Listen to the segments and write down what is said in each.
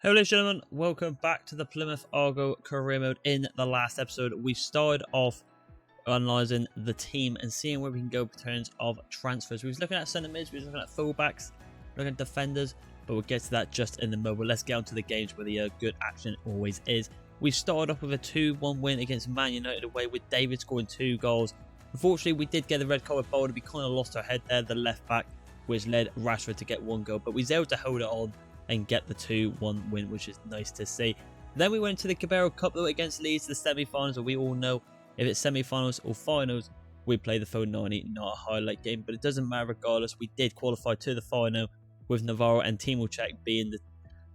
Hello ladies and gentlemen, welcome back to the Plymouth Argyle career mode. In the last episode, we started off analysing the team and seeing where we can go in terms of transfers. We was looking at centre mids, we was looking at fullbacks, looking at defenders, but we'll get to that just in the moment. Let's get on to the games where the good action always is. We started off with a 2-1 win against Man United away with David scoring 2 goals. Unfortunately, we did get the red card with Boulder. We kind of lost our head there, the left back, which led Rashford to get 1 goal, but we was able to hold it on and get the 2-1 win, which is nice to see. Then we went to the Carabao Cup though against Leeds, the semi-finals, and we all know if it's semi-finals or finals, we play the full 90, not a highlight game, but it doesn't matter regardless. We did qualify to the final with Navarro and Timocek being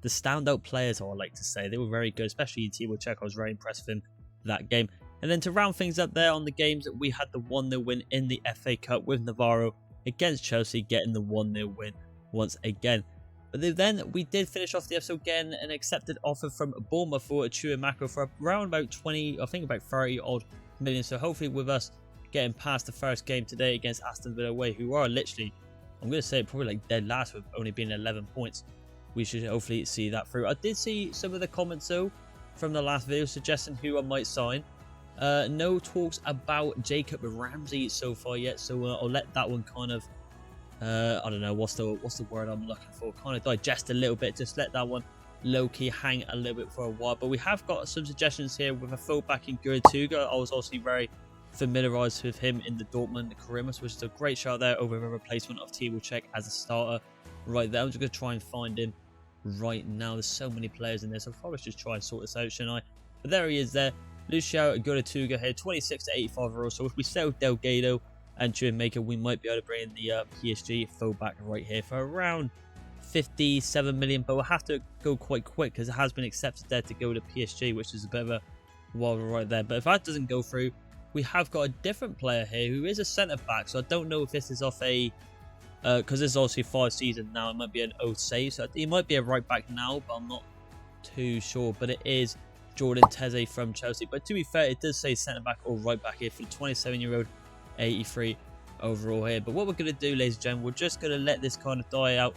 the standout players, I like to say. They were very good, especially in Timocek. I was very impressed with him that game. And then to round things up there on the games, we had the 1-0 win in the FA Cup with Navarro against Chelsea, getting the 1-0 win once again. But then we did finish off the episode getting an accepted offer from Bournemouth for Chuamako for around about 20, I think about 30 odd million. So hopefully with us getting past the first game today against Aston Villa away, who are literally, I'm going to say probably like dead last with only being 11 points. We should hopefully see that through. I did see some of the comments though from the last video suggesting who I might sign. No talks about Jacob Ramsey so far yet, so I'll let that one kind of I don't know what's the word I'm looking for, kind of digest a little bit, just let that one low-key hang a little bit for a while. But we have got some suggestions here with a fullback in Tuga. I was also very familiarised with him in the Dortmund career, which is a great shot there over a replacement of Timocek as a starter right there. I'm just going to try and find him right now. There's so many players in there, so I'll probably just try and sort this out, shouldn't I? But there he is there. Lucio Tuga here, 26 to 85 overall. So if we sell Delgado and Chuamako, we might be able to bring in the PSG fullback right here for around 57 million, but we'll have to go quite quick because it has been accepted there to go to PSG, which is a bit of a wild right there. But if that doesn't go through, we have got a different player here who is a centre back, so I don't know if this is off a because this is obviously 5 seasons now, it might be an old save, so he might be a right back now, but I'm not too sure. But it is Jordan Teze from Chelsea, but to be fair, it does say centre back or right back here for the 27-year-old, 83 overall here. But what we're going to do, ladies and gentlemen, we're just going to let this kind of die out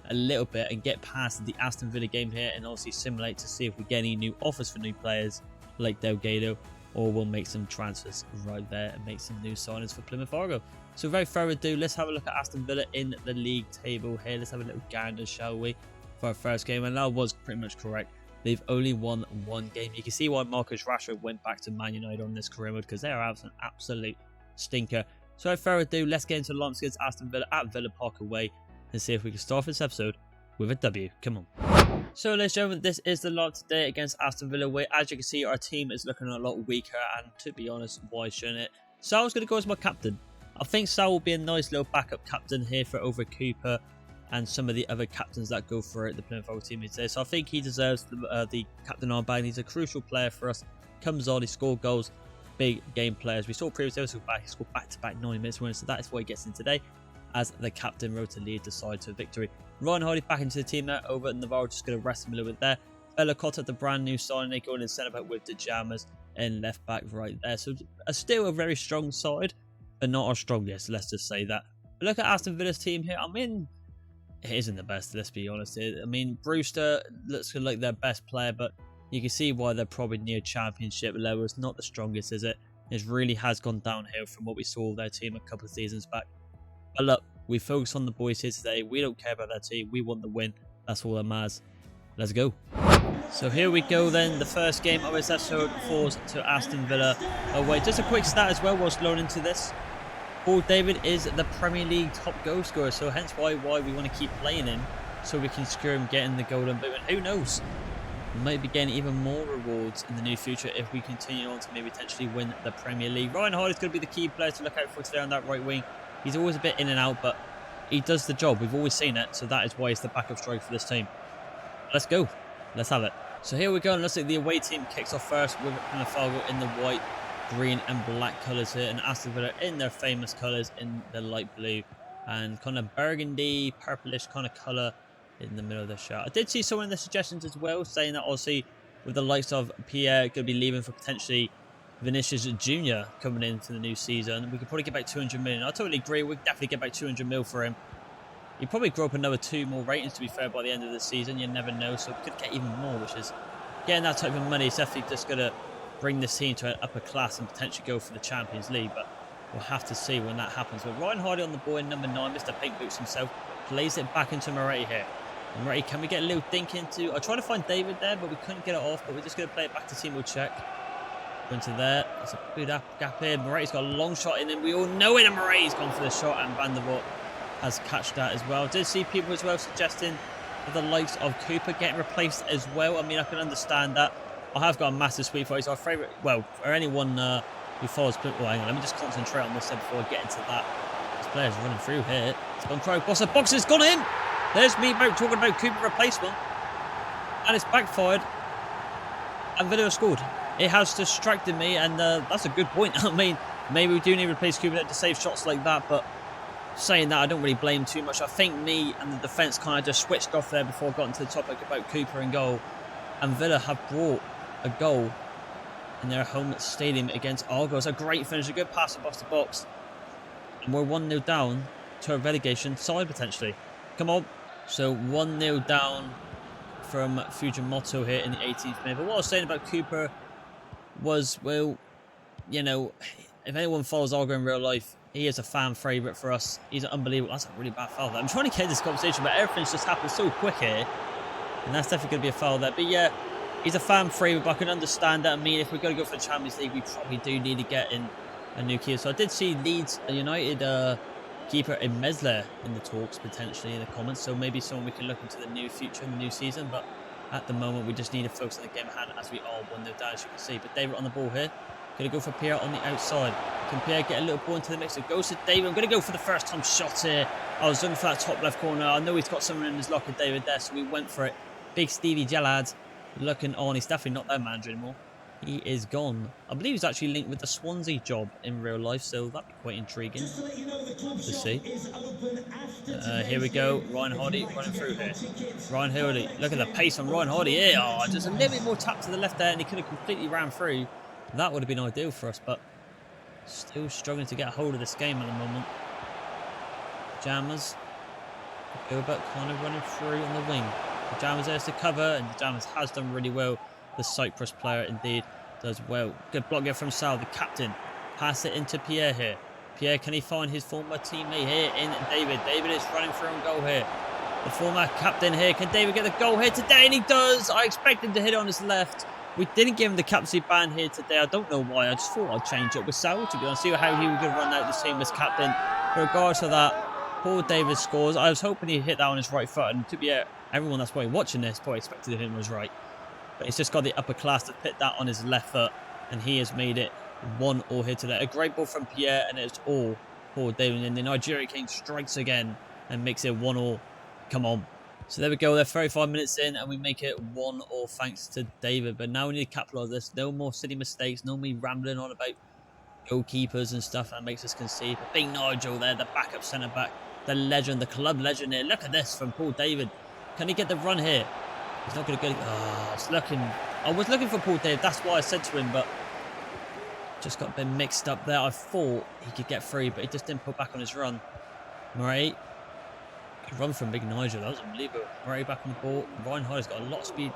a little bit and get past the Aston Villa game here and obviously simulate to see if we get any new offers for new players like Delgado, or we'll make some transfers right there and make some new signings for Plymouth Argyle. So without further ado, let's have a look at Aston Villa in the league table here. Let's have a little gander, shall we, for our first game. And that was pretty much correct. They've only won 1 game. You can see why Marcus Rashford went back to Man United on this career mode, because they are an absolute stinker. So without further ado, let's get into the lineups against Aston Villa at Villa Park away and see if we can start this episode with a W. Come on. So ladies and gentlemen, this is the lineup today against Aston Villa away. As you can see, our team is looking a lot weaker, and to be honest, why shouldn't it? Sal's going to go as my captain. I think Sal will be a nice little backup captain here for over Cooper and some of the other captains that go for it, the Plymouth Argyle team today. So I think he deserves the captain armband. He's a crucial player for us. Comes on, he scored goals. Big game players. We saw previously he scored back-to-back 90 minutes winners, so that is why he gets in today as the captain rode to lead the side to victory. Ryan Hardy back into the team now over at Navarro, just going to rest him a little bit there. Bella Cotta, the brand new signing, going in centre back with the Jammers and left back right there. So still a very strong side, but not our strongest, let's just say that. But look at Aston Villa's team here. I mean, it isn't the best, let's be honest. I mean, Brewster looks like their best player, but you can see why they're probably near championship level. It's not the strongest, is it? It really has gone downhill from what we saw of their team a couple of seasons back. But look, we focus on the boys here today. We don't care about their team. We want the win. That's all that matters. Let's go. So here we go then. The first game of this episode falls to Aston Villa away. Just a quick stat as well whilst loading into this. Paul David is the Premier League top goal scorer, so hence why we want to keep playing him, so we can secure him getting the golden boot. And who knows? We might be getting even more rewards in the near future if we continue on to maybe potentially win the Premier League. Ryan Hardy is going to be the key player to look out for today on that right wing. He's always a bit in and out, but he does the job. We've always seen it, so that is why he's the backup striker for this team. Let's go. Let's have it. So here we go, and looks like the away team kicks off first with Plymouth Argyle in the white, green and black colours here, and Aston Villa in their famous colours in the light blue and kind of burgundy, purplish kind of colour in the middle of the shot. I did see someone in the suggestions as well saying that obviously with the likes of Pierre going to be leaving for potentially Vinicius Jr. coming into the new season, we could probably get back 200 million. I totally agree. We could definitely get back 200 mil for him. He'd probably grow up another 2 more ratings, to be fair, by the end of the season. You never know. So we could get even more, which is getting that type of money is definitely just going to bring this team to an upper class and potentially go for the Champions League. But we'll have to see when that happens. But Ryan Hardy on the ball in number 9, Mr. Pink Boots himself, plays it back into Moretti here. And Moretti, can we get a little dink into? I tried to find David there, but we couldn't get it off. But we're just going to play it back to Timo Check. Into there. That's a good gap here. Moretti's got a long shot in, and we all know it. And Moretti's gone for the shot, and Van der Voort has catched that as well. Did see people as well suggesting that the likes of Cooper getting replaced as well. I mean, I can understand that. I have got a massive sweep for it. He's our favourite. Well, for anyone who follows Plymouth. Well, hang on. Let me just concentrate on this before I get into that. This player's running through here. It's gone through. Box has gone in. There's me talking about Cooper replacement. And it's backfired. And Villa scored. It has distracted me, and that's a good point. I mean, maybe we do need to replace Cooper to save shots like that, but saying that, I don't really blame too much. I think me and the defence kind of just switched off there before I got into the topic about Cooper and goal. And Villa have brought a goal in their home stadium against Argyle. It's a great finish, a good pass across the box. And we're 1-0 down to a relegation side potentially. Come on. So 1-0 down from Fujimoto here in the 18th minute. But what I was saying about Cooper was, well, you know, if anyone follows Argyle in real life, he is a fan favourite for us. He's unbelievable. That's a really bad foul there. I'm trying to get this conversation, but everything's just happened so quick here. And that's definitely going to be a foul there. But yeah, he's a fan favourite, but I can understand that. I mean, if we're going to go for the Champions League, we probably do need to get in a new keeper. So I did see Leeds United keeper in Mesler in the talks, potentially, in the comments. So maybe someone we can look into the new future in the new season. But at the moment, we just need to focus on the game at hand as we are 1-0 down, as you can see. But David on the ball here. Going to go for Pierre on the outside. Can Pierre get a little ball into the mix? It goes to David. I'm going to go for the first time shot here. I was looking for that top left corner. I know he's got someone in his locker, David, there, so we went for it. Big Stevie Gellad looking on. He's definitely not their manager anymore. He is gone. I believe he's actually linked with the Swansea job in real life, so that'd be quite intriguing to see. Here we go. Ryan Hardy running through here. Ryan Hardy. Look at the pace on Ryan Hardy here. Oh, just a little bit more tap to the left there, and he could have completely ran through. That would have been ideal for us, but still struggling to get a hold of this game at the moment. Jammers. Gilbert kind of running through on the wing. The Jammers there's to cover, and the Jammers has done really well. The Cyprus player indeed does well. Good block here from Sal, the captain. Pass it into Pierre here. Pierre, can he find his former teammate here in David? David is running through on goal here. The former captain here. Can David get the goal here today? And he does. I expected to hit it on his left. We didn't give him the captaincy ban here today. I don't know why. I just thought I'd change it with Sal, to be honest. See how he was going to run out the team as captain. But regardless of that, Paul Davis scores. I was hoping he'd hit that on his right foot. And to be everyone that's probably watching this probably expected him was right. But he's just got the upper class to put that on his left foot. And he has made it 1-1 here today. A great ball from Pierre, and it's all Paul Davis. And the Nigeria King strikes again and makes it 1-1. Come on. So there we go. They're 35 minutes in, and we make it 1-1 thanks to David. But now we need to capitalise this. No more silly mistakes. No me rambling on about goalkeepers and stuff that makes us concede. But big Nigel there, the backup centre back, the legend, the club legend here. Look at this from Paul David. Can he get the run here? He's not going to get it. Oh, it's looking. I was looking for Paul David. That's why I said to him, but just got a bit mixed up there. I thought he could get free, but he just didn't put back on his run. Murray. Good run from Big Nigel. That was unbelievable. Murray back on the ball. Ryan Hardy's got a lot of speed.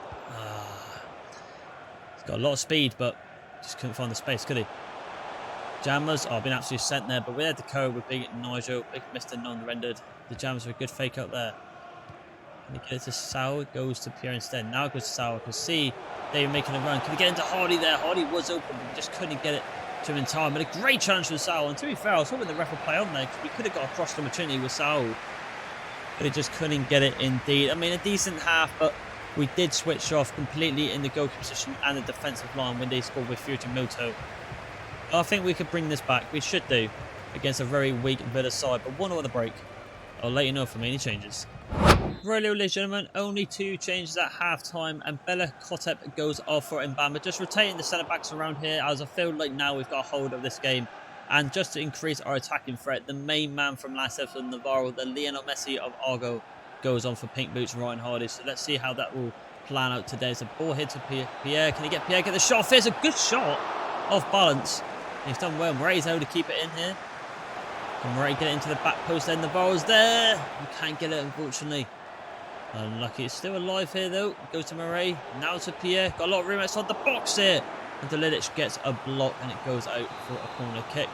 He's got a lot of speed, but just couldn't find the space, could he? Jammers. Oh, been absolutely sent there, but we had the code with Big Nigel. Big Mr. Non-rendered. The Jammers with a good fake out there. Can he get it to Sal? It goes to Pierre instead. Now it goes to Sal. I can see David making a run. Can he get into Hardy there? Hardy was open, but he just couldn't get it to him in time. But a great challenge from Sal. And to be fair, I was hoping the ref would play on there, because we could have got a cross opportunity with Sal. But he just couldn't get it indeed. I mean, a decent half, but we did switch off completely in the goalkeeper position and the defensive line when they scored with Fujimoto. I think we could bring this back. We should do against a very weak Villa side. But 1-1 at the break. I'll let you know if any changes. Right, ladies and gentlemen, only 2 changes at half-time, and Bella Kotep goes off for Mbamba. Just rotating the centre-backs around here, as I feel like now we've got a hold of this game. And just to increase our attacking threat, the main man from last episode, Navarro, the Lionel Messi of Argo, goes on for Pink Boots, Ryan Hardy. So let's see how that will plan out today. It's a ball hit to Pierre. Can he get Pierre? Get the shot. There's a good shot off balance. He's done well. Moretti's able to keep it in here. Can Murray get it into the back post then? Navarro's there. We can't get it, unfortunately. Unlucky. It's still alive here, though. Goes to Murray. Now to Pierre. Got a lot of room outside the box here. And Delidic gets a block and it goes out for a corner kick.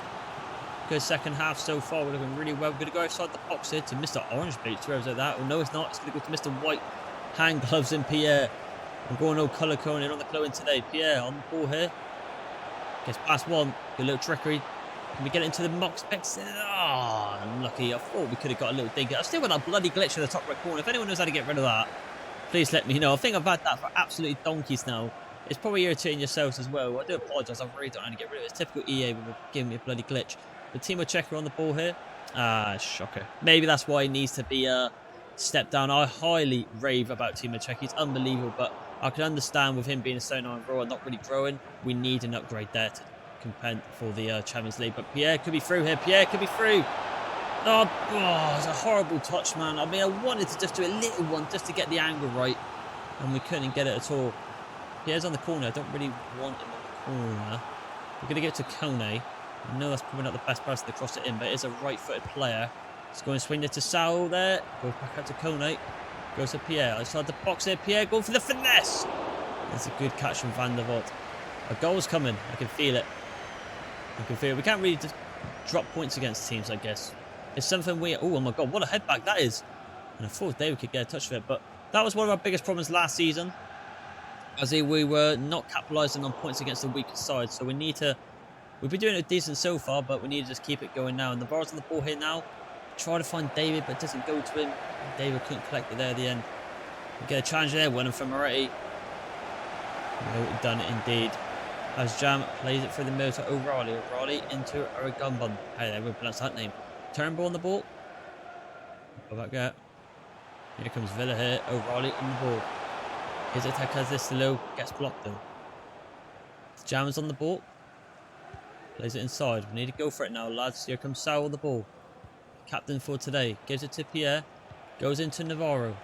Good second half so far. We're looking really well. We're going to go outside the box here to Mr. Orange Beach. Whoever's like that. Oh, no, it's not. It's going to go to Mr. White. Hand gloves in Pierre. We're going no colour coding on the clothing today. Pierre on the ball here. Gets past one. Good little trickery. Can we get it into the box? Oh, unlucky. I thought we could have got a little dig. I've still got that bloody glitch in the top right corner. If anyone knows how to get rid of that, please let me know. I think I've had that for absolutely donkeys now. It's probably irritating yourselves as well. I do apologise. I really don't know how to get rid of it. It's typical EA with giving me a bloody glitch. The team of Checker on the ball here. Shocker. Maybe that's why he needs to be stepped down. I highly rave about Timo Checker. He's unbelievable, but I can understand with him being a 79 raw and not really growing, we need an upgrade there to compete for the Champions League. But Pierre could be through here. Pierre could be through. Oh, it's a horrible touch, man. I mean, I wanted to just do a little one just to get the angle right, and we couldn't get it at all. Pierre's on the corner. I don't really want him on the corner. We're going to get to Kone. I know that's probably not the best person to cross it in, but it is a right-footed player. Let's go and swing it to Saul there. Goes back out to Kone. Goes to Pierre. Outside the box here. Pierre going for the finesse. That's a good catch from Van der Voort. A goal's coming. I can feel it. I can feel it. We can't really just drop points against teams, I guess. It's something we... Oh, my God. What a headback that is. And I thought David could get a touch of it. But that was one of our biggest problems last season. As we were not capitalising on points against the weaker side. So we need to... We've been doing it decent so far, but we need to just keep it going now. And Navarro's on the ball here now. Try to find David, but it doesn't go to him. David couldn't collect it there at the end. We get a challenge there, winning for Moretti. Well done indeed. As Jam plays it through the middle to O'Reilly. O'Reilly into Aragonbon. Hey, there, we pronounce that name. Turnbull on the ball. Go back there. Here comes Villa here. O'Reilly on the ball. His attack has this low. Gets blocked though. Jam's on the ball. Plays it inside. We need to go for it now, lads. Here comes Sal on the ball. Captain for today. Gives it to Pierre. Goes into Navarro.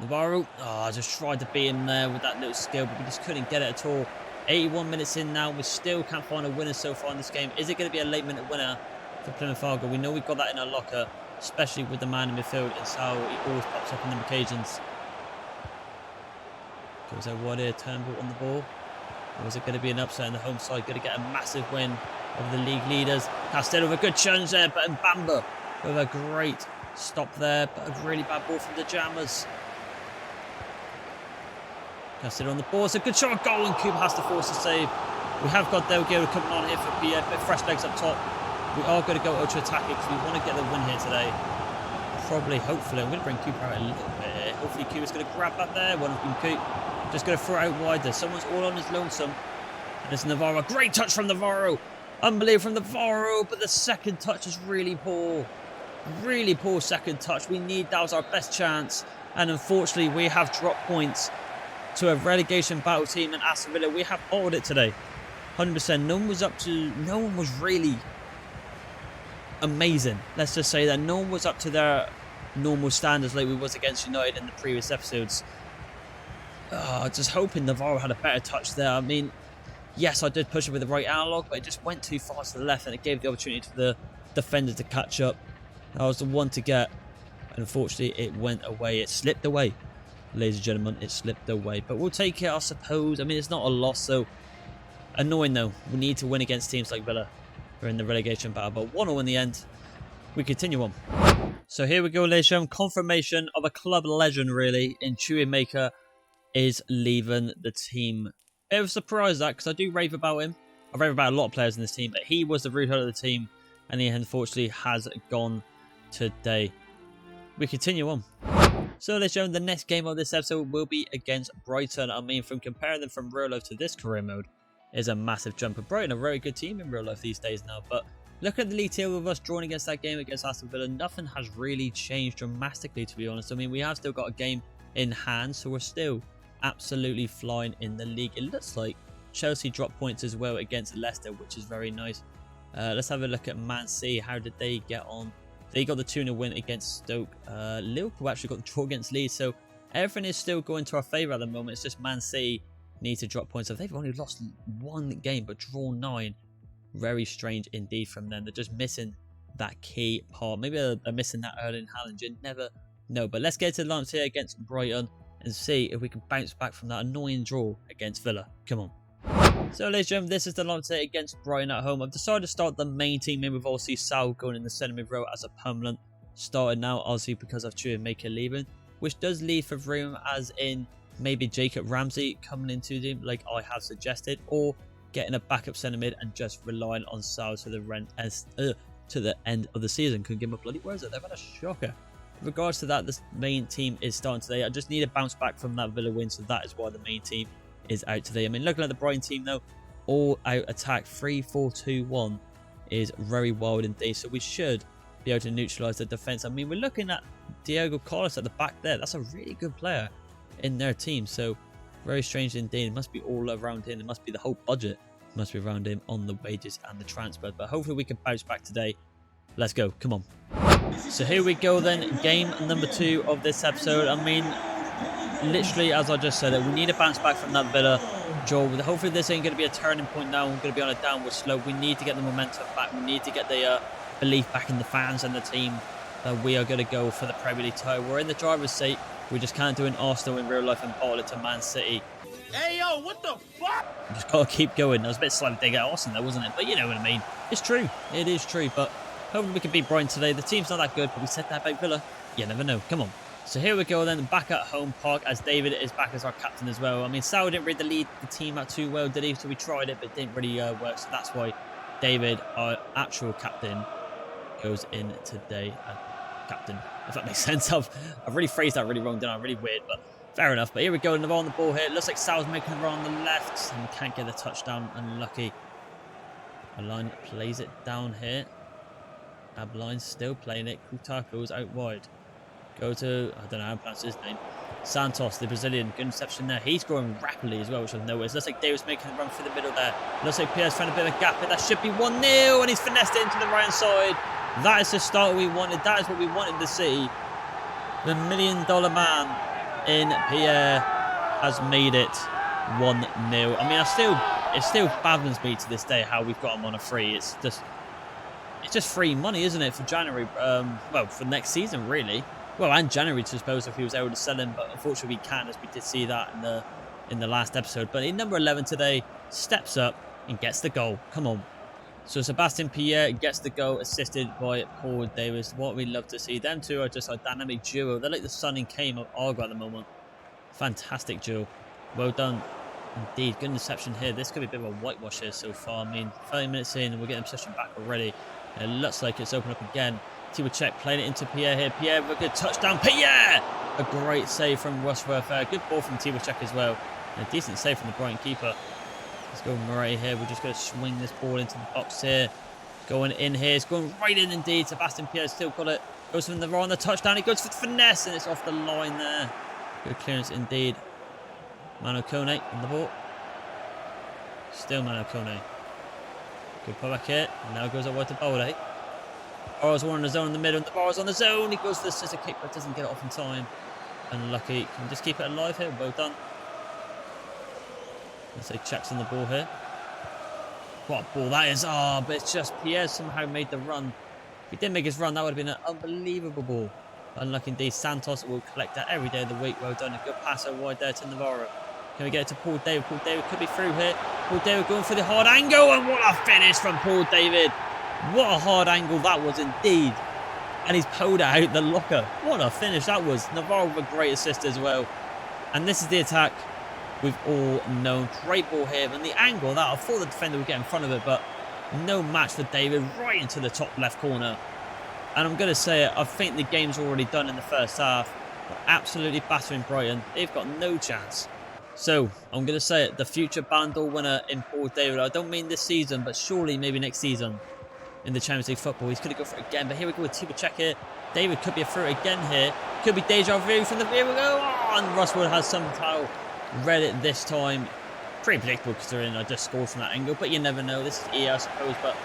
Navarro. Oh, I just tried to beat him there with that little skill, but we just couldn't get it at all. 81 minutes in now. We still can't find a winner so far in this game. Is it going to be a late minute winner for Plymouth Argyle? We know we've got that in our locker, especially with the man in midfield and Sal. He always pops up on them occasions. Goes out wide here. Turnbull on the ball. Or is it going to be an upset on the home side? Going to get a massive win over the league leaders. Castello with a good challenge there, but Mbamba with a great stop there, but a really bad ball from the Jammers. Castello on the ball. It's a good shot of goal, and Cooper has to force a save. We have got Delgado coming on here for Pierre, but fresh legs up top. We are going to go ultra attacking because we want to get the win here today. Probably, hopefully, I'm going to bring Cooper out a little bit here. Hopefully, Cooper's going to grab that there. One from Cooper. Just going to throw it out wide there. Someone's all on his lonesome. And it's Navarro. Great touch from Navarro. Unbelievable from Navarro. But the second touch is really poor. Really poor second touch. That was our best chance. And unfortunately, we have dropped points to a relegation battle team in Aston Villa. We have bottled it today. 100%. No one was really amazing. Let's just say that no one was up to their normal standards like we was against United in the previous episodes. Just hoping Navarro had a better touch there. I mean, yes, I did push it with the right analog, but it just went too far to the left and it gave the opportunity for the defender to catch up. That was the one to get. And unfortunately, it went away. It slipped away. Ladies and gentlemen, it slipped away. But we'll take it, I suppose. I mean, it's not a loss, so annoying though. We need to win against teams like Villa. We're in the relegation battle, but 1-0 in the end. We continue on. So here we go, ladies and gentlemen. Confirmation of a club legend, really, in Chewy Maker is leaving the team. Bit of a surprise that, because I do rave about him. I rave about a lot of players in this team, but he was the root head of the team, and he unfortunately has gone today. We continue on. So, ladies and gentlemen, the next game of this episode will be against Brighton. I mean, from comparing them from real life to this career mode is a massive jump. And Brighton are a very good team in real life these days now, but look at the league table with us drawing against that game against Aston Villa. Nothing has really changed dramatically, to be honest. I mean, we have still got a game in hand, so we're still absolutely flying in the league. It looks like Chelsea dropped points as well against Leicester, which is very nice. Let's have a look at Man City. How did they get on? They got the 2-0 win against Stoke. Liverpool actually got the draw against Leeds, so everything is still going to our favour at the moment. It's just Man City need to drop points. So they've only lost one game but drawn 9. Very strange indeed from them. They're just missing that key part. Maybe they're missing that Erling Haaland. You never know. But let's get to the lineups here against Brighton and see if we can bounce back from that annoying draw against Villa. Come on. So, ladies and gentlemen, this is the lineup today against Brighton at home. I've decided to start the main team in with obviously Sal going in the centre mid row as a permanent starter now, obviously because of Maker leaving, which does leave for room as in maybe Jacob Ramsey coming into the team like I have suggested, or getting a backup centre mid and just relying on Sal to the end of the season. Couldn't give him a bloody word. They've had a shocker. In regards to that, this main team is starting today. I just need a bounce back from that Villa win, so that is why the main team is out today. I mean, looking at the Brighton team though, all out attack 3-4-2-1 is very wild indeed, so we should be able to neutralise the defence. I mean, we're looking at Diego Carlos at the back there. That's a really good player in their team, so very strange indeed. It must be all around him. It must be the whole budget must be around him on the wages and the transfers, but hopefully we can bounce back today. Let's go, come on. So here we go then, game number 2 of this episode. I mean, literally as I just said it, we need a bounce back from that Villa draw. Hopefully this ain't going to be a turning point now. We're going to be on a downward slope. We need to get the momentum back. We need to get the belief back in the fans and the team that we are going to go for the Premier League title. We're in the driver's seat. We just can't do an Arsenal in real life and bottle it to Man City. Hey, yo, what the fuck? Just got to keep going. That was a bit slightly dig at Arsenal though, wasn't it? But you know what I mean. It's true. It is true. But hopefully we can beat Brighton today. The team's not that good, but we said that about Villa. You never know. Come on. So here we go then, back at home park as David is back as our captain as well. I mean, Sal didn't really lead the team out too well, did he? So we tried it, but it didn't really work. So that's why David, our actual captain, goes in today. Captain, if that makes sense. I've really phrased that really wrong, didn't I? Really weird, but fair enough. But here we go, on the ball here. It looks like Sal's making the run on the left, and can't get the touchdown. Unlucky. Aline plays it down here. Abline still playing it. Kutako's out wide. Go to, I don't know how to pronounce his name, Santos, the Brazilian. Good interception there. He's growing rapidly as well, which I've noticed. Looks like Davis making the run through the middle there. Looks like Pierre's found a bit of a gap, but that should be 1-0, and he's finessed it into the right side. That is the start we wanted. That is what we wanted to see. The $1 million man in Pierre has made it 1-0. I mean, it still baffles me to this day how we've got him on a free. It's just free money, isn't it, for January? Well, for next season, really. Well, and January, to suppose, if he was able to sell him, but unfortunately we can't, as we did see that in the last episode. But in number 11 today, steps up and gets the goal. Come on. So Sebastian Pierre gets the goal, assisted by Paul Davis. What we love to see. Them two are just a dynamic duo. They're like the Sun and Kane of Argyle at the moment. Fantastic duo. Well done. Indeed, good interception here. This could be a bit of a whitewash here so far. I mean, 30 minutes in and we're getting possession back already. And it looks like it's opened up again. Tiwachek playing it into Pierre here. Pierre with a good touchdown. Pierre! A great save from Rushworth. Good ball from Tiwachek as well. And a decent save from the Brighton keeper. Let's go Murray here. We're just going to swing this ball into the box here. Going in here. It's going right in indeed. Sebastian Pierre still got it. Goes from the right on the touchdown. He goes for the finesse and it's off the line there. Good clearance indeed. Mano Kone on the ball. Still Mano Kone. Good pull back here. And now goes over to Bowley. Barrow's one on the zone in the middle, and the Barrow's on the zone. He goes for the scissor kick, but doesn't get it off in time. Unlucky. Can we just keep it alive here? Well done. Let's say checks on the ball here. What a ball that is. Oh, but it's just Pierre somehow made the run. If he didn't make his run, that would have been an unbelievable ball. Unlucky indeed. Santos will collect that every day of the week. Well done. A good pass out wide there to Navarro. Can we get it to Paul David? Paul David could be through here. Paul David going for the hard angle, and what a finish from Paul David. What a hard angle that was indeed. And he's pulled out the locker. What a finish that was. Navarro with a great assist as well. And this is the attack we've all known. Great ball here. And the angle that, I thought the defender would get in front of it, but no match for David. Right into the top left corner. And I'm going to say it, I think the game's already done in the first half. We're absolutely battering Brighton. They've got no chance. So, I'm going to say it, the future Ballon d'Or winner in Paul David. I don't mean this season, but surely maybe next season. In the Champions League football. He's going to go for it again, but here we go with Tiwachek here. David could be a through again here. Could be deja vu from the here we go. Oh, and Rushwood has somehow read it this time. Pretty predictable considering I just scored from that angle, but you never know. This is EA, I suppose, but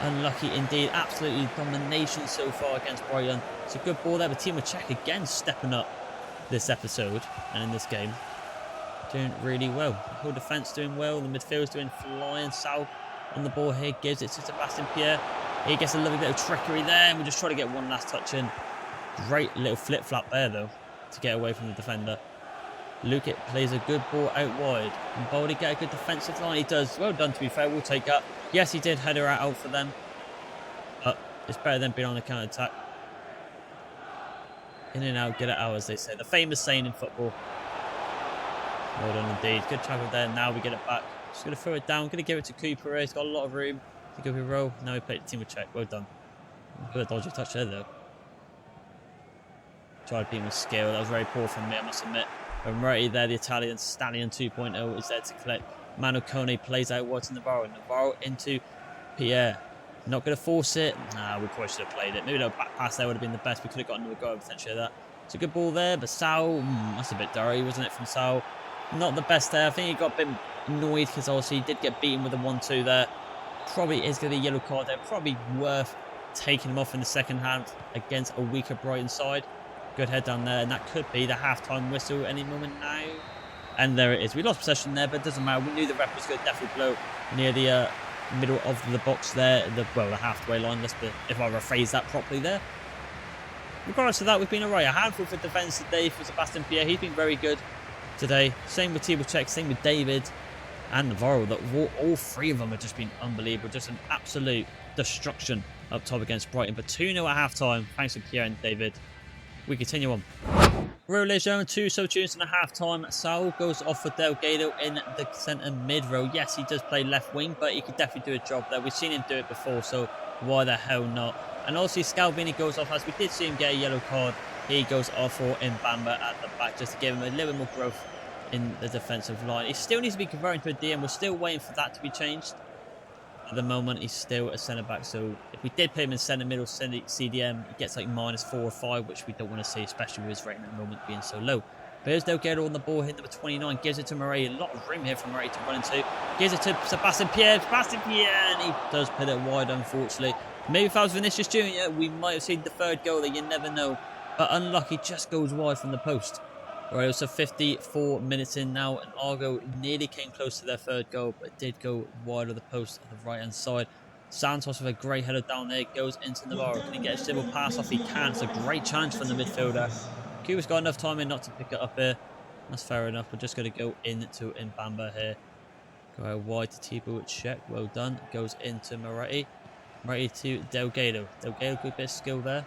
unlucky indeed. Absolutely domination so far against Brighton. It's a good ball there, but Tiwachek again stepping up this episode and in this game. Doing really well. The whole defence doing well. The midfield's doing flying. Sal on the ball here. Gives it to Sebastian Pierre. He gets a lovely bit of trickery there. And we're just trying to get one last touch in. Great little flip-flap there, though, to get away from the defender. Lukic plays a good ball out wide. And Baldy get a good defensive line. He does. Well done, to be fair. We'll take that. Yes, he did header out for them. But it's better than being on the counter-attack. In and out, get it out, as they say. The famous saying in football. Well done indeed. Good tackle there. Now we get it back. Just going to throw it down. Going to give it to Cooper. He's got a lot of room to go row. Now we play the team with check. Well done. Good dodgy touch there, though. Tried being with skill. That was very poor from me, I must admit. But Moretti there, the Italian Stallion 2.0 is there to collect. Manocone plays out wide to Navarro. Navarro into Pierre. Not going to force it. Nah, we probably should have played it. Maybe a little back pass there would have been the best. We could have gotten another goal potentially that. It's a good ball there, but Sal, that's a bit dirty, wasn't it, from Sal? Not the best there. I think he got a bit annoyed because obviously he did get beaten with a 1-2 there. Probably is going to be a yellow card there. Probably worth taking him off in the second half against a weaker Brighton side. Good head down there, and that could be the half-time whistle any moment now. And there it is. We lost possession there, but it doesn't matter. We knew the ref was going to definitely blow near the middle of the box there. The halfway line, if I rephrase that properly there. Regardless of that, we've been alright. A handful for defence today for Sebastian Pierre. He's been very good today. Same with Thibaut Cech, same with David and Navarro. All three of them have just been unbelievable. Just an absolute destruction up top against Brighton. But 2-0 at half-time, thanks to Pierre and David. We continue on. Relation 2 substitutions in a half-time. Saul goes off for Delgado in the centre mid-row. Yes, he does play left wing, but he could definitely do a job there. We've seen him do it before, so why the hell not? And also Scalvini goes off, as we did see him get a yellow card. He goes off for Mbamba at the back, just to give him a little bit more growth in the defensive line. He still needs to be converting to a DM. We're still waiting for that to be changed. At the moment, he's still a centre-back, so if we did put him in centre-middle CDM, he gets like -4 or 5, which we don't want to see, especially with his rating at the moment being so low. But here's Delgado on the ball, hit number 29, gives it to Murray. A lot of room here for Murray to run into. Gives it to Sebastian Pierre, and he does put it wide, unfortunately. Maybe if I was Vinicius Jr., we might have seen the third goal there, you never know. But unlucky, just goes wide from the post. Alright, also 54 minutes in now, and Argo nearly came close to their third goal, but it did go wide of the post on the right-hand side. Santos with a great header down there, goes into Navarro. Can he get a dribble pass off? He can. It's a great challenge from the midfielder. Cuba's got enough time in not to pick it up here. That's fair enough. We're just going to go into Mbamba here. Go out wide to Thibaut Cech. Well done. Goes into Moretti. Moretti to Delgado. Delgado, good bit of skill there.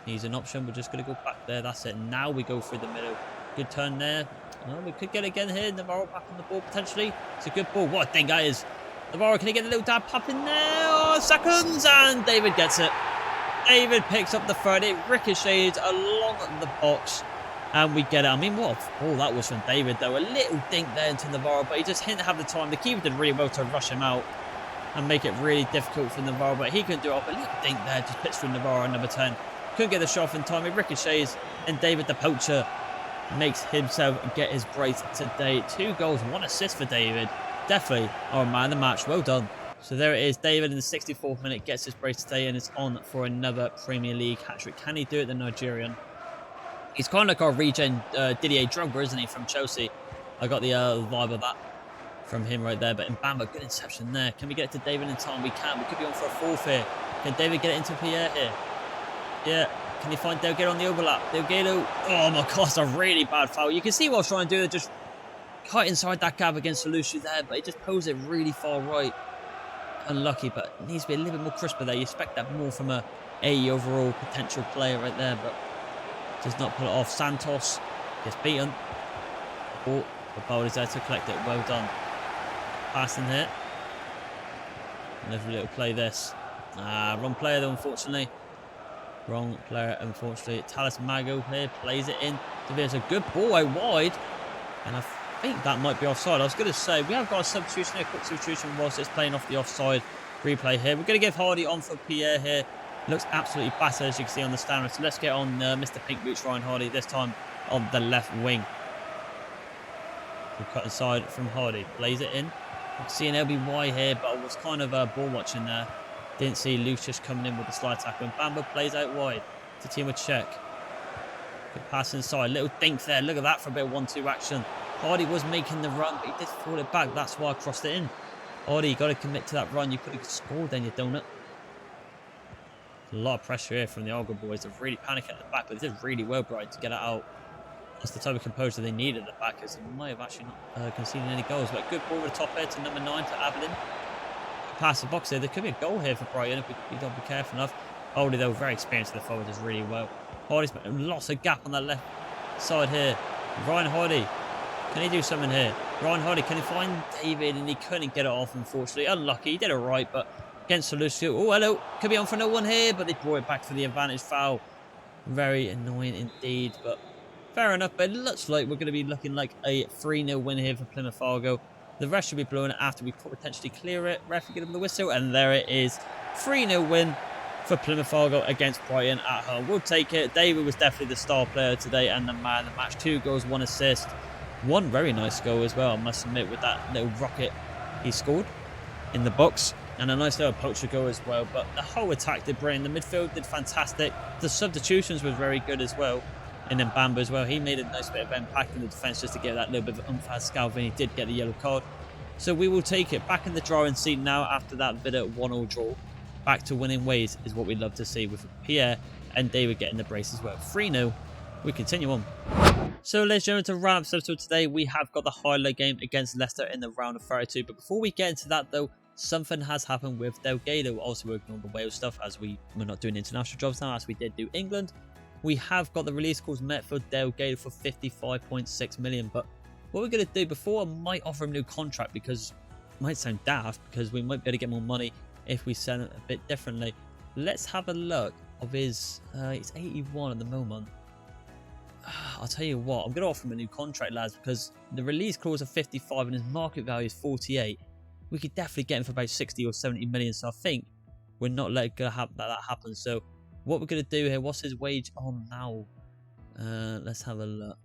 He's an option. We're just going to go back there. That's it. Now we go through the middle. Good turn there. Oh, we could get it again here. Navarro back on the ball potentially. It's a good ball. What a thing that is. Navarro, can he get a little dab pop in there? Oh, seconds. And David gets it. David picks up the third. It ricochets along the box. And we get it. I mean, what a ball that was from David, though. A little dink there into Navarro, but he just didn't have the time. The keeper did really well to rush him out and make it really difficult for Navarro, but he couldn't do it off. A little dink there. Just pits through Navarro on number 10. Couldn't get the shot off in time. It ricochets, and David the poacher makes himself get his brace today. 2 goals, 1 assist for David. Definitely our man of the match. Well done. So there it is. David in the 64th minute gets his brace today and is on for another Premier League hat-trick. Can he do it, the Nigerian? He's kind of like our regen Didier Drogba, isn't he, from Chelsea? I got the vibe of that from him right there. But Mbamba, good interception there. Can we get it to David in time? We can. We could be on for a fourth here. Can David get it into Pierre here? Yeah. Can he find Delgado on the overlap? Delgado. Oh my god, that's a really bad foul. You can see what I was trying to do. Just cut inside that gap against Salucci there, but he just posed it really far right. Unlucky, but it needs to be a little bit more crisper there. You expect that more from a overall potential player right there, but does not pull it off. Santos gets beaten. Oh, the ball is there to collect it. Well done. Passing here. Another little play this. Wrong player though, unfortunately. Wrong player, unfortunately. Talis Mago here plays it in. There's a good ball out wide. And I think that might be offside. I was going to say, we have got a substitution here, a quick substitution whilst it's playing off the offside replay here. We're going to give Hardy on for Pierre here. Looks absolutely battered, as you can see on the standard. So let's get on Mr. Pink Boots, Ryan Hardy, this time on the left wing. We'll cut inside from Hardy. Plays it in. I can see an LBY here, but I was kind of ball watching there. Didn't see Lucius coming in with the slide tackle. And Bamba plays out wide to Thibaut Cech. Good pass inside. Little dink there. Look at that for a bit of 1-2 action. Hardy was making the run, but he did fall it back. That's why I crossed it in. Hardy, you got to commit to that run. You could have scored then, you donut. A lot of pressure here from the Argyle boys. They're really panicking at the back, but they did really well, Brighton, to get it out. That's the type of composure they needed at the back, as they might have actually not conceded any goals. But good ball with the top head to number 9 to Aberlin. Past the box there. There could be a goal here for Brighton if we don't be careful enough. Hardy, though, very experienced in the forward, does really well. Hardy's lost a gap on that left side here. Ryan Hardy, can he do something here? Ryan Hardy, can he find David? And he couldn't get it off, unfortunately. Unlucky. He did it right, but against Solucio. Oh, hello. Could be on for no one here, but they brought it back for the advantage foul. Very annoying indeed, but fair enough. But it looks like we're going to be looking like a 3-0 win here for Plymouth Argyle. The rest should be blown after we potentially clear it. Referee give him the whistle, and there it is. 3-0 win for Plymouth Argyle against Brighton at home. We'll take it. David was definitely the star player today and the man of the match. 2 goals, 1 assist. One very nice goal as well, I must admit, with that little rocket he scored in the box. And a nice little poacher goal as well. But the whole attack did brilliant. The midfield did fantastic. The substitutions was very good as well. And then Bamba as well. He made a nice bit of impact in the defence just to get that little bit of oomph as Scalvin. He did get the yellow card. So we will take it back in the drawing seat now after that bit of 1-1 draw. Back to winning ways is what we'd love to see, with Pierre and David getting the brace as well. 3-0. We continue on. So, ladies and gentlemen, to round up this episode today, we have got the highlight game against Leicester in the round of 32. But before we get into that, though, something has happened with Delgado. Also working on the Wales stuff, as we're not doing international jobs now, as we did do England. We have got the release clause met for Delgado for 55.6 million. But what we're going to do before, I might offer him a new contract, because it might sound daft, because we might be able to get more money if we sell it a bit differently. Let's have a look of his. He's 81 at the moment. I'll tell you what, I'm going to offer him a new contract, lads, because the release clause of 55 and his market value is 48. We could definitely get him for about 60 or 70 million. So I think we're not letting that happen. So what we're going to do here, what's his wage on now? Let's have a look.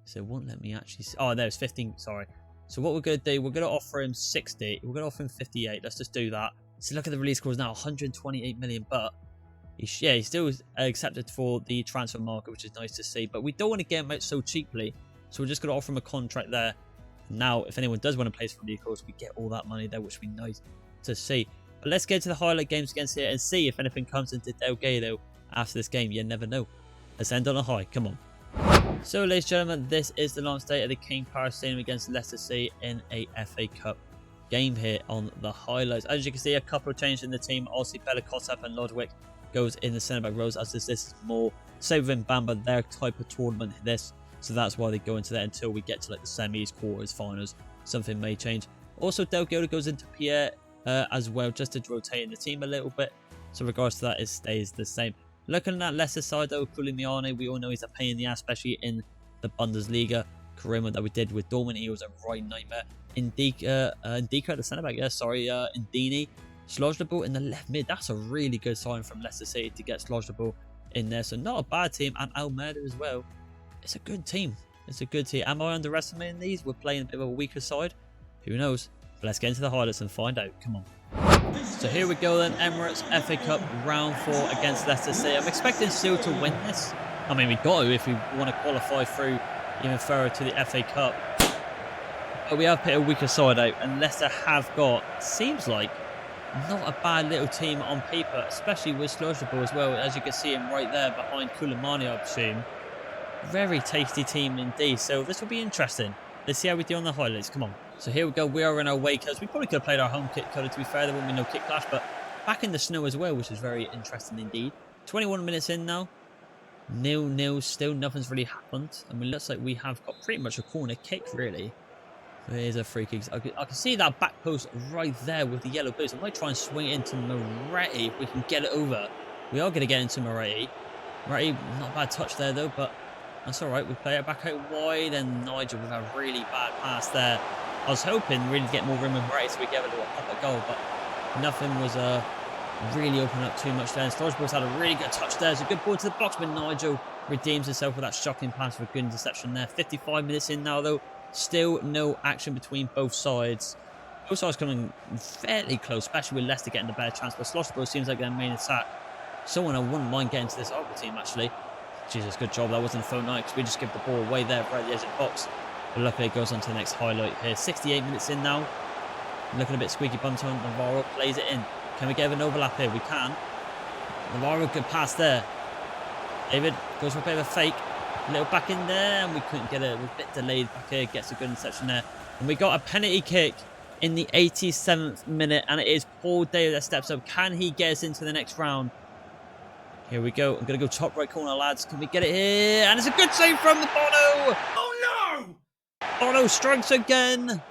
So it won't let me actually see. Oh, there's 15. Sorry. So what we're going to do, we're going to offer him 60. We're going to offer him 58. Let's just do that. So look at the release clause now, 128 million. But he's still accepted for the transfer market, which is nice to see. But we don't want to get him out so cheaply. So we're just going to offer him a contract there. Now, if anyone does want to place for release clause, we get all that money there, which would be nice to see. But let's get to the highlight games against here and see if anything comes into Delgado after this game. You never know. Let's end on a high. Come on. So, ladies and gentlemen, this is the launch date of the King Power Stadium against Leicester City in a FA Cup game here on the highlights. As you can see, a couple of changes in the team. Also, Bella Kotap and Lodwick goes in the centre-back rows, as this is more, say within Bamba, their type of tournament, this. So that's why they go into that until we get to like the semis, quarters, finals. Something may change. Also, Delgado goes into Pierre as well, just to rotate in the team a little bit. So in regards to that, it stays the same. Looking at Leicester side though, Kulimiane, we all know he's a pain in the ass, especially in the Bundesliga. Karima that we did with Dortmund, he was a right nightmare. Indika at the centre back, Indini. Slojlabo in the left mid. That's a really good sign from Leicester City to get Slojlabo in there. So not a bad team. And Almeida as well. It's a good team. It's a good team. Am I underestimating these? We're playing a bit of a weaker side. Who knows? But let's get into the highlights and find out. Come on. So here we go then. Emirates FA Cup round 4 against Leicester City. I'm expecting still to win this. I mean, we've got to if we want to qualify through even further to the FA Cup. But we have put a weaker side out. And Leicester have got, seems like, not a bad little team on paper, especially with Slojlabo as well. As you can see him right there behind Kulimani, I presume. Very tasty team indeed. So this will be interesting. Let's see how we do on the highlights. Come on. So here we go. We are in our away colours. We probably could have played our home kit colour, to be fair. There won't be no kit clash, but back in the snow as well, which is very interesting indeed. 21 minutes in now. 0-0 still. Nothing's really happened. I mean, looks like we have got pretty much a corner kick, really. There's a free kick. I can see that back post right there with the yellow boots. I might try and swing it into Moretti if we can get it over. We are going to get into Moretti. Moretti, not a bad touch there though, but that's alright. We play it back out wide, and Nigel with a really bad pass there. I was hoping really to get more room with Moretti so we get a little pop-up goal, but nothing was really opening up too much there. And Storage had a really good touch there. It's a good ball to the box, but Nigel redeems himself with that shocking pass for a good interception there. 55 minutes in now though. Still no action between both sides. Both sides coming fairly close, especially with Leicester getting the better chance. But Sloshbro seems like their main attack. Someone I wouldn't mind getting to this Argyle team, actually. Jesus, good job. That wasn't a phone night because we just give the ball away there right at the edge of the box. But luckily it goes on to the next highlight here. 68 minutes in now. Looking a bit squeaky bum time. Navarro plays it in. Can we get an overlap here? We can. Navarro, good pass there. David goes for a bit of a fake. A little back in there, and we couldn't get it. We're a bit delayed back here. Gets a good interception there. And we got a penalty kick in the 87th minute, and it is Paul Daly that steps up. Can he get us into the next round? Here we go. I'm going to go top right corner, lads. Can we get it here? And it's a good save from the Bono. Oh no! Bono strikes again.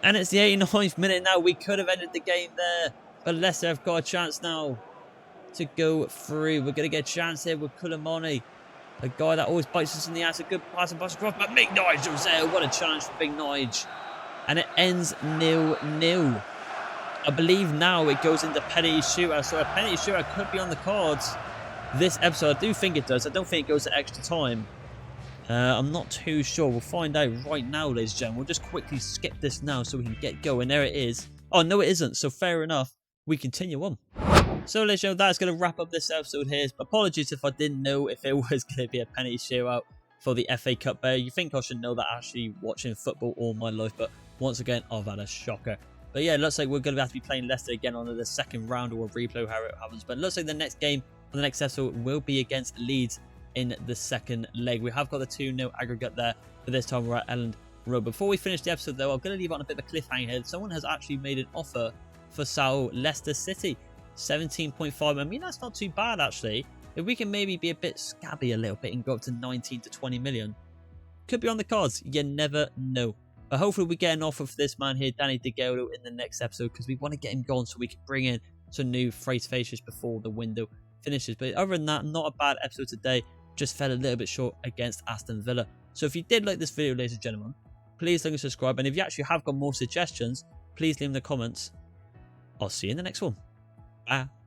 And it's the 89th minute now. We could have ended the game there, but Leicester have got a chance now to go through. We're going to get a chance here with Kulamani, a guy that always bites us in the ass. A good pass and pass across, but Big Nige was there. What a challenge for Big Nige. And it ends 0-0. I believe now it goes into penalty shootout. So a penalty shootout could be on the cards this episode. I do think it does. I don't think it goes to extra time. I'm not too sure. We'll find out right now, ladies and gentlemen. We'll just quickly skip this now so we can get going. There it is. Oh, no, it isn't. So fair enough. We continue on. So, ladies and gentlemen, that's going to wrap up this episode here. Apologies if I didn't know if it was going to be a penalty shootout for the FA Cup there. You think I should know that actually watching football all my life, but once again, I've had a shocker. But yeah, it looks like we're going to have to be playing Leicester again on the second round, or a replay, how it happens. But it looks like the next game on the next episode will be against Leeds in the second leg. We have got the 2-0 aggregate there, but this time we're at Elland Road. Before we finish the episode, though, I'm going to leave on a bit of a cliffhanger here. Someone has actually made an offer for Sal Leicester City. 17.5. I mean, that's not too bad, actually. If we can maybe be a bit scabby a little bit and go up to 19 to 20 million, could be on the cards. You never know. But hopefully we get an offer for this man here, Danny DeGeldo, in the next episode, because we want to get him gone so we can bring in some new freight faces before the window finishes. But other than that, not a bad episode today. Just fell a little bit short against Aston Villa. So if you did like this video, ladies and gentlemen, please like and subscribe. And if you actually have got more suggestions, please leave in the comments. I'll see you in the next one. Bye.